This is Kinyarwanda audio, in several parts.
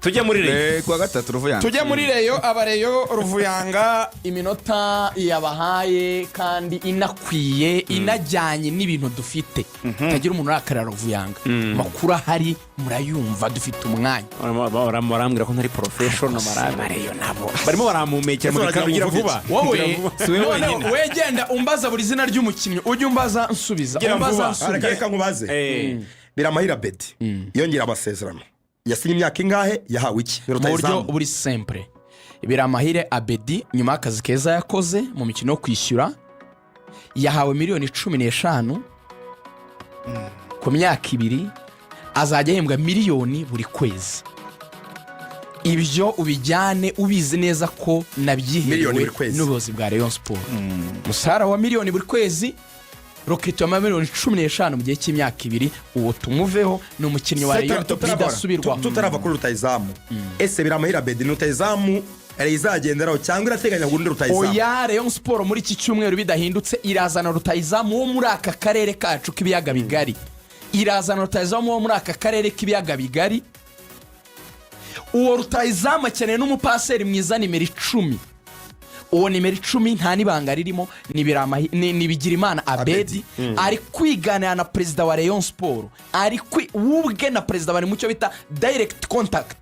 tujye muri Rayon kwa gatatu Ruvuyanga tujye muri Rayon abareyo Ruvuyanga iminota yabahaye kandi inakwiye inajyanye n'ibintu dufite tagira umuntu arakara Ruvuyanga makuru ahari murayumva dufite umwanya barambwira ko ntari professional Abareyo nabo barimo baramumekera muri karugira vuba wowe wegenda umbaza buri zina ry'umukinnyi ujye umbaza nsubiza umbaza nsubiza reka nkubaze Nyuma Ya Abeddy yongera amasezerano yasinye imyaka ingahe yahawe iki mu buryo buri simple Nyuma Ya Abeddy nyuma y'akazi keza yakoze mu mikino yo kwishyura yahawe miliyoni 15 ku myaka 2 azajya ahembwa miliyoni buri kwezi ibyo ubijyane ubizi neza ko nabyiherewe n'ubuyobozi bwa Rayon Sport musara wa miliyoni buri kwezi Rokitoma miliyoni 15 mu gihe cy'imyaka 2 uwo tumuveho no mukinnyi wa Rayon bidasubirwa tutarava kuri Rutahizamu ese Nyuma Ya Abeddy Rutahizamu izagenderaho cyangwa irateganya gundi Rutahizamu oya Rayon Sport muri iki cyumweru bidahindutse irazana Rutahizamu wo muri aka karere kacu k'ibiyaga bigari irazana Rutahizamu wo muri aka karere k'ibiyaga bigari uwo Rutahizamu akeneye n'umupaseri mwiza nimero 10 uwo nimero 10 nta nibanga ririmo ni Bigirimana Abeddy ari kwiganira na perezida wa Rayon Sport ari wubwe na perezida bari mucyo bita direct contact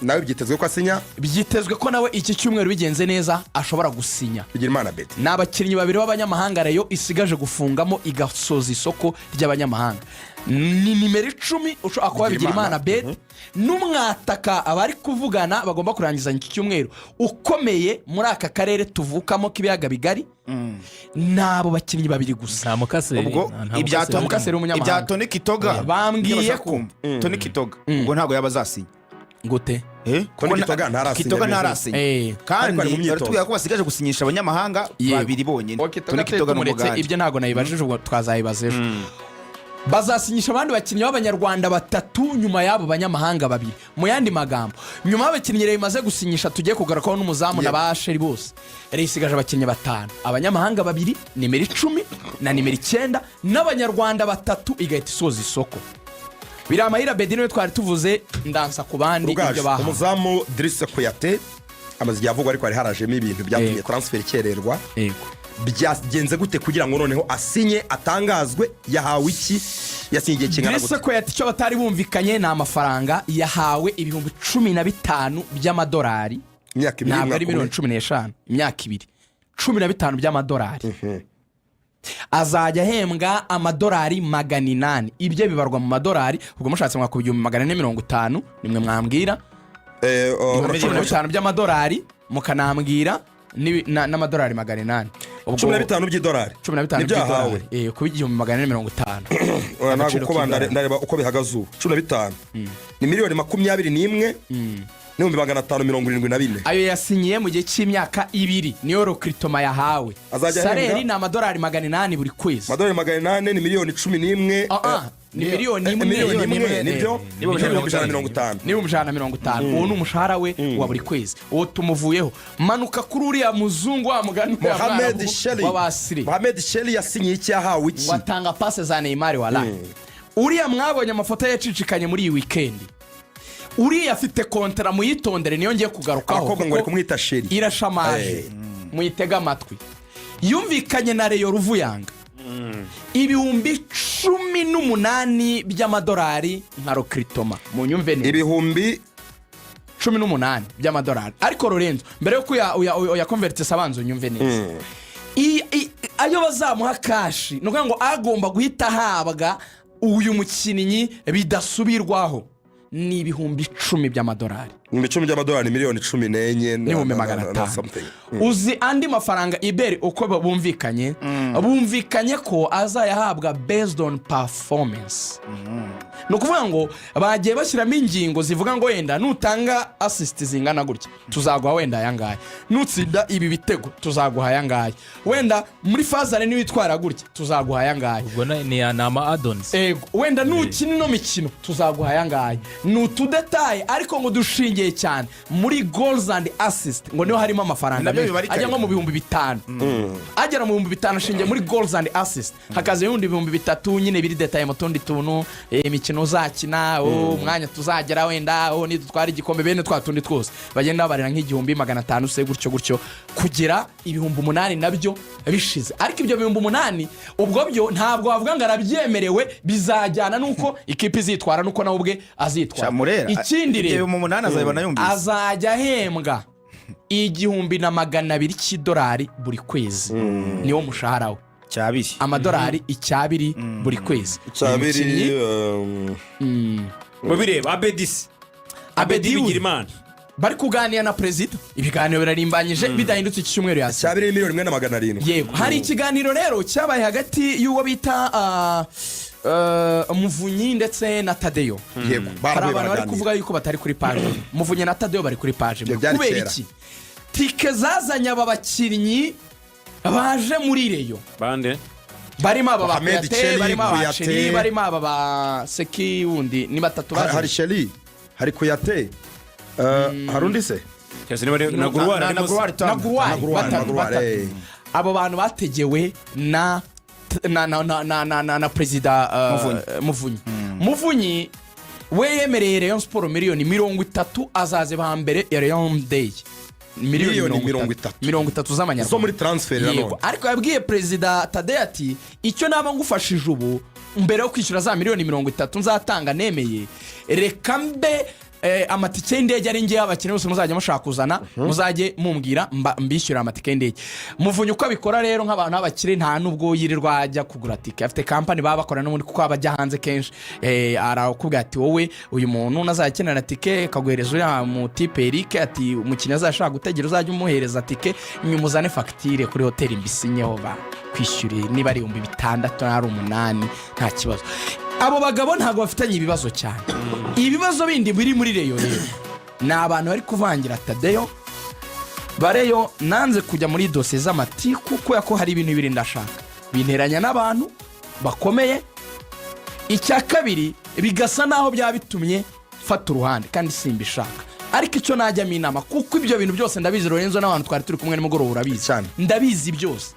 nawe byitezwe ko asinya byitezwe ko nawe iki cyumweru bigenze neza ashobora gusinya Bigirimana Abeddy n'abakinnyi babiri b'abanyamahanga Rayon isigaje gufungamo igasoza isoko ry'abanyamahanga ni nimero 10 ushobora Bigirimana Abeddy n'umwataka abari kuvugana bagomba kurangizanya iki cyumweru ukomeye muri aka karere tuvukamo k'ibiyaga bigari nabo bakinnyi babiri gusa ubwo ibya Tony Kitoga bambwiye ko Tony Kitoga ubwo ntago yabazasinya gute Kitoga ntarasinya kandi baratubwira ko basigaje gusinyisha abanyamahanga babiri bonyine Tony Kitoga n'umugande ibyo ntago nayibajije ubwo twazayibaza ejo bazasinyisha abandi bakinnyi b'abanyarwanda batatu nyuma y'abo banyamahanga babiri mu yandi magambo nyuma y'abakinnyi Rayon imaze gusinyisha tugiye kugarakaho n'umuzamu na basheri bose Rayon isigaje abakinnyi 5 abanyamahanga babiri nimero 10 na nimero 9 n'abanyarwanda batatu igahita isoza isoko Nyuma Ya Abeddy niwe twari tuvuze ndansa ku bandi ibyo baha umuzamu Driss Kuyate amaze yavugwa ariko ari harajemo ibintu byatumye transfer kererwa yego byagenze gute kugira ngo noneho asinye atangazwe yahawe iki yasinye kingana gute Driss Kuyate cyo batari bumvikanye na amafaranga yahawe ibihumbi 15 by'amadolari imyaka 2 ntabwo ari miliyoni 15 imyaka 2 15 by'amadolari azajya ahembwa amadolari 800 ibyo bibarwa mu madolari ubwo mushatse mwakubye 450 nimwe mwambwira 15 by'amadolari mukanambwira n'amadolari 800 15 by'idolari 15 by'idolari ku igihumbi 450 nago uko ndareba uko bihagaze 15 ni miliyoni 21 n'ibihumbi 574 ayo yasinyiye mu gihe cy'imyaka 2 niyo Rokitoma yahawe saleri ni amadolari 800 buri kwezi amadolari 800 ni miliyoni 11 ni miliyoni 1 nibyo nibo 150 uwo n'umushahara we wa buri kwezi uwo tumuvuyeho manuka kuri uriya muzungu wa mugani Mohamed Sheli yasinyiye iki yahawe iki watanga passe za Neymar wala uriya mwabonye amafoto yacicikanye muri iyi weekend uriya afite kontra muyitondere niyo ngiye kugarukaho akobwa ngo ari kumwita Sheli irashamaje muyitega amatwi yumvikanye na Rayon Ruvuyanga ibihumbi 18 by'amadolari nka Rokitoma mu nyumve neza ibihumbi 18 by'amadolari ariko Lorenzo mbere yo kuya convertir sabanzo nyumve neza ayo bazamuha kashi nuko ngo agomba guhita habwa uyu mukinnyi bidasubirwaho ni ibihumbi 10 by'amadolari ni 10 by'amadolari ni miliyoni 14 n'ibihumbi 500 uzi andi mafaranga iberi uko bumvikanye ko azayahabwa based on performance no kuvuga ngo bagiye bashyiramo ingingo zivuga ngo wenda nutanga assist zingana gutya tuzaguha wenda yangaye nutsinda ibi bitego tuzaguha yangaye wenda muri fazare ni witwara gutya tuzaguha yangaye ubwo ni ama add-ons wenda nukina no mikino tuzaguha yangaye ni utudetaye ariko ngo dushingiye cyane muri goals and assist ngo niho harimo amafaranga ajya nko mu bihumbi 5 agera mu bihumbi 5 ashingiye muri goals and assist hakaza ibihumbi 3 nyine biri detaye mu tundi tuntu imikino uzakina umwanya tuzagera wenda nidutwara igikombe bene twa tundi twose bagenda barira nk'igihumbi 500 se gutyo kugera ibihumbi 8 nabyo bishize ariko ibyo bihumbi 8 ubwo byo ntabwo wavuga ngo arabyemerewe bizajyana nuko ikipe izitwara nuko nawe ubwe azitwara ikindi rero azajya ahembwa $1,200 cy'idolari buri kwezi niwo mushahara we cyabiri amadolari icyabiri buri kwezi cyabiri mubireba Abeddy Bigirimana bari kuganira na perezida ibiganiro birarimbanyije bidahindutse iki cyumweru yasi cyabiri $1,700,000 yego hari ikiganiro rero cyabaye hagati y'uwo bita Muvunyi ndetse na Tadeyo yego abantu bari kuvuga yuko batari kuri page Muvunyi na Tadeyo bari kuri page kubera iki tike zazanye aba bakinnyi baje muri Rayon bande barimo aba bakate barimo abaceri barimo aba ba Seki wundi ni batatu baje hari Sheli hari Kuyate harundi se Naguruwari abo bantu bategewe na perezida Muvunyi we yemereye Rayon Sport miliyoni 30 azaze ba mbere ya Rayon Day miliyoni 30 z'amanyarwanda zo muri transfer yego ariko yabwiye perezida Tade ati icyo naba ngufashije ubu mbere yo kwishyura za miliyoni 30 nzatanga nemeye reka mbe amatike y'indege ari ngiye abakene bose muzajya mushaka kuzana muzajye mumbwira mbishyura amatike y'indege Muvunyi uko abikora rero nk'abantu abakire nta nubwo yirirwa ajya kugura tike afite company baba bakora n'ubundi kuko abajya hanze kenshi arakubwira ati wowe uyu muntu nazakenera tike kaguhereza uriya mu tipe Eric ati umukinnyi azashaka gutegera uzajya umuhereza tike nyuma uzane facture kuri hoteli mbisinyeho ba kwishyure niba ari 600 ari 8 nta kibazo abo bagabo ntago bafitanye ibibazo cyane ibibazo bindi biri muri Rayon rero ni abantu bari kuvangira Tadeyo bareyo nanze kujya muri dosiye z'amatiku kuko yako hari ibintu biri ndashaka binteranya n'abantu bakomeye icya kabiri bigasa naho byabitumye fata uruhande kandi simbishaka ariko icyo najyamo inama kuko ibyo bintu byose ndabizi Lorenzo n'abantu twari turi kumwe nimugoroba urabizi ndabizi byose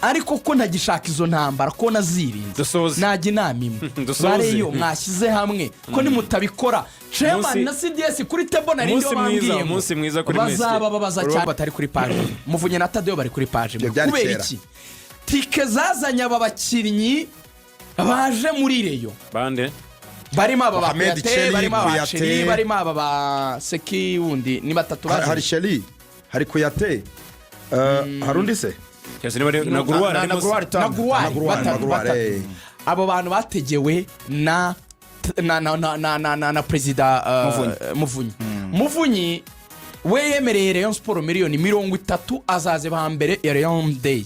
ariko ko ntagishaka izo ntambara ko nazirinze najya inama imwe bareyo mwashyize hamwe ko nimutabikora chairman na CDS kuri table na rindio bambwiye umunsi mwiza kuri Messi bazaba babaza cyane batari kuri page Muvunyi na Tadeyo bari kuri page kubera iki tike zazanye aba bakinnyi baje muri Rayon bande barimo aba bakate barimo abaceri barimo aba ba Seki wundi ni batatu baje hari Sheli hari Kuyate harundi se Naguruwari abo bantu bategewe na perezida Muvunyi we yemereye Rayon Sport miliyoni 30 azaze ba mbere ya Rayon Day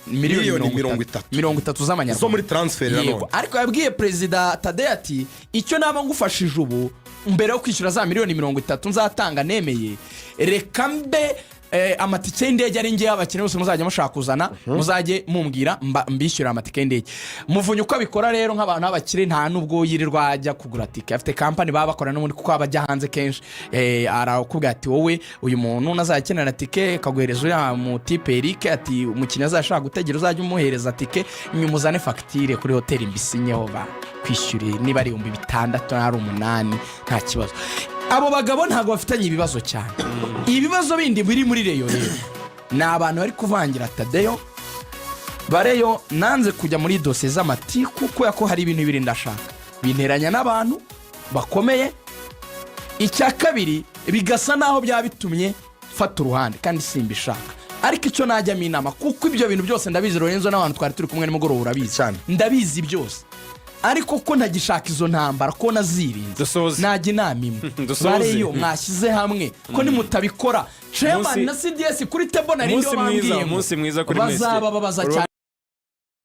miliyoni 30 z'amanyarwanda zo muri transfer yego ariko yabwiye perezida Tade ati icyo naba ngufashije ubu mbere yo kwishyura za miliyoni 30 nzatanga nemeye reka mbe amatike y'indege ari ngiye abakene bose muzajya mushaka kuzana muzajye mumbwira mbishyura amatike y'indege Muvunyi uko abikora rero nk'abantu abakire nta nubwo yirirwa ajya kugura tike afite company baba bakora n'ubundi kuko abajya hanze kenshi arakubwira ati wowe uyu muntu nazakenera tike kaguhereza uriya mu tipe Eric ati umukinnyi azashaka gutegera uzajya umuhereza tike nyuma uzane facture kuri hoteli mbisinyeho ba kwishyure niba ari 600 ari 8 nta kibazo abo bagabo ntago bafitanye ibibazo cyane ibibazo bindi biri muri Rayon rero ni abantu bari kuvangira Tadeyo bareyo nanze kujya muri dosiye z'amatiku kuko yako hari ibintu biri ndashaka binteranya n'abantu bakomeye icya kabiri bigasa naho byabitumye fata uruhande kandi simbishaka ariko icyo najyamo inama kuko ibyo bintu byose ndabizi Lorenzo n'abantu twari turi kumwe nimugoroba urabizi ndabizi byose ariko ko ntagishaka izo ntambara ko nazirinze najya inama imwe bareyo mwashyize hamwe ko nimutabikora chairman na CDS kuri table na rindio bambwiye umunsi mwiza kuri Messi bazaba babaza cyane